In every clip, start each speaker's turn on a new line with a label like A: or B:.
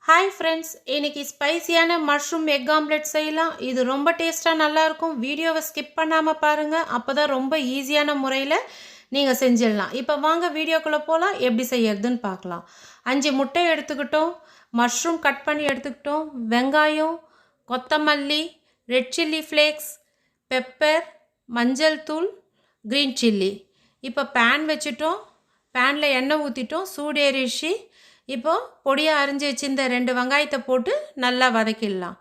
A: Hi friends, இன்னைக்கு ஸ்பைசியான mushroom egg omelette செய்யலாம். இது ரொம்ப டேஸ்ட்டாக நல்லாயிருக்கும். வீடியோவை ஸ்கிப் பண்ணாமல் பாருங்கள். அப்போ தான் ரொம்ப ஈஸியான முறையில் நீங்கள் செஞ்சிடலாம். இப்போ வாங்க வீடியோக்குள்ளே போகலாம். எப்படி செய்யறதுன்னு பார்க்கலாம். 5 முட்டை எடுத்துக்கிட்டோம், மஷ்ரூம் கட் பண்ணி எடுத்துக்கிட்டோம், வெங்காயம், கொத்தமல்லி, ரெட் சில்லி ஃப்ளேக்ஸ், பெப்பர், மஞ்சள் தூள், க்ரீன் சில்லி. இப்போ பேன் வச்சுட்டோம். பேனில் எண்ணெய் ஊற்றிட்டோம். சூடேறிச்சு. இப்போது பொடியாக அரிஞ்சு வச்சிருந்த 2 வெங்காயத்தை போட்டு நல்லா வதக்கிடலாம்.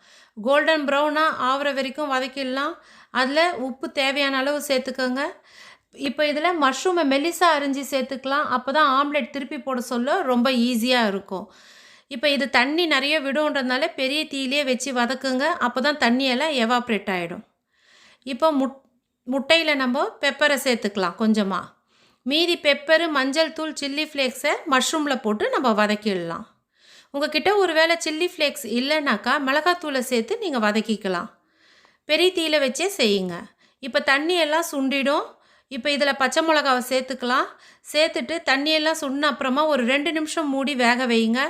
A: கோல்டன் ப்ரௌனாக ஆகிற வரைக்கும் வதக்கிடலாம். அதில் உப்பு தேவையான அளவு சேர்த்துக்கோங்க. இப்போ இதில் மஷ்ரூமை மெல்லிசாக அரிஞ்சு சேர்த்துக்கலாம். அப்போ தான் ஆம்லெட் திருப்பி போட சொல்ல ரொம்ப ஈஸியாக இருக்கும். இப்போ இது தண்ணி நிறைய விடுன்றதுனால பெரிய தீயிலே வச்சு வதக்குங்க. அப்போ தான் தண்ணியெல்லாம் எவாப்ரேட் ஆகிடும். இப்போ முட்டையில் நம்ம பெப்பரை சேர்த்துக்கலாம் கொஞ்சமாக. மீதி பெப்பரு, மஞ்சள் தூள், சில்லி ஃப்ளேக்ஸை மஷ்ரூமில் போட்டு நம்ம வதக்கிடலாம். உங்கள்கிட்ட ஒரு வேளை சில்லி ஃப்ளேக்ஸ் இல்லைனாக்கா மிளகாத்தூளை சேர்த்து நீங்கள் வதக்கிக்கலாம். பெரிய தீயில வச்சே செய்யுங்க. இப்போ தண்ணியெல்லாம் சுண்டிடும். இப்போ இதில் பச்சை மிளகாவை சேர்த்துக்கலாம். சேர்த்துட்டு தண்ணியெல்லாம் சுண்டின அப்புறமா ஒரு 2 நிமிஷம் மூடி வேக வைங்க.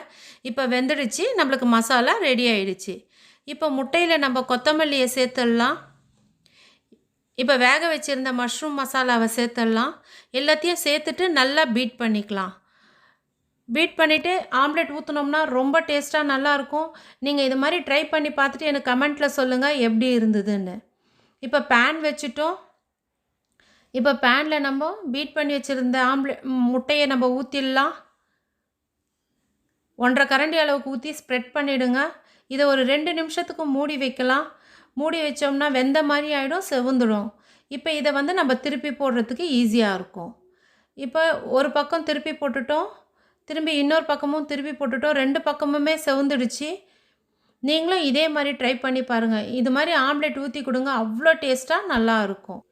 A: இப்போ வெந்துடுச்சு. நம்மளுக்கு மசாலா ரெடி ஆகிடுச்சு. இப்போ முட்டையில் நம்ம கொத்தமல்லியை சேர்த்துடலாம். இப்போ வேக வச்சுருந்த மஷ்ரூம் மசாலாவை சேர்த்துடலாம். எல்லாத்தையும் சேர்த்துட்டு நல்லா பீட் பண்ணிக்கலாம். பீட் பண்ணிவிட்டு ஆம்லெட் ஊற்றினோம்னா ரொம்ப டேஸ்ட்டாக நல்லாயிருக்கும். நீங்கள் இது மாதிரி ட்ரை பண்ணி பார்த்துட்டு எனக்கு கமெண்ட்டில் சொல்லுங்கள் எப்படி இருந்ததுன்னு. இப்போ பேன் வச்சுட்டோம். இப்போ பேனில் நம்ம பீட் பண்ணி வச்சுருந்த முட்டையை நம்ம ஊற்றிடலாம். 1.5 கரண்டி அளவுக்கு ஊற்றி ஸ்ப்ரெட் பண்ணிவிடுங்க. இதை ஒரு 2 நிமிஷத்துக்கு மூடி வைக்கலாம். மூடி வச்சோம்னா வெந்த மாதிரி ஆகிடும், செவந்துடும். இப்போ இதை நம்ம திருப்பி போடுறதுக்கு ஈஸியாக இருக்கும். இப்போ ஒரு பக்கம் திருப்பி போட்டுட்டோம். திரும்பி இன்னொரு பக்கமும் திருப்பி போட்டுட்டோம். 2 பக்கமுமே செவந்துடுச்சு. நீங்களும் இதே மாதிரி ட்ரை பண்ணி பாருங்கள். இது மாதிரி ஆம்லெட் ஊற்றி கொடுங்க. அவ்வளோ டேஸ்ட்டாக நல்லாயிருக்கும்.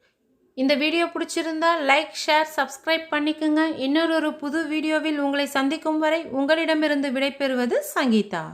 A: இந்த வீடியோ பிடிச்சிருந்தா லைக், ஷேர், சப்ஸ்கிரைப் பண்ணிக்கோங்க. இன்னொரு புது வீடியோவில் உங்களை சந்திக்கும் வரை உங்களிடமிருந்து விடைபெறுவது சங்கீதா.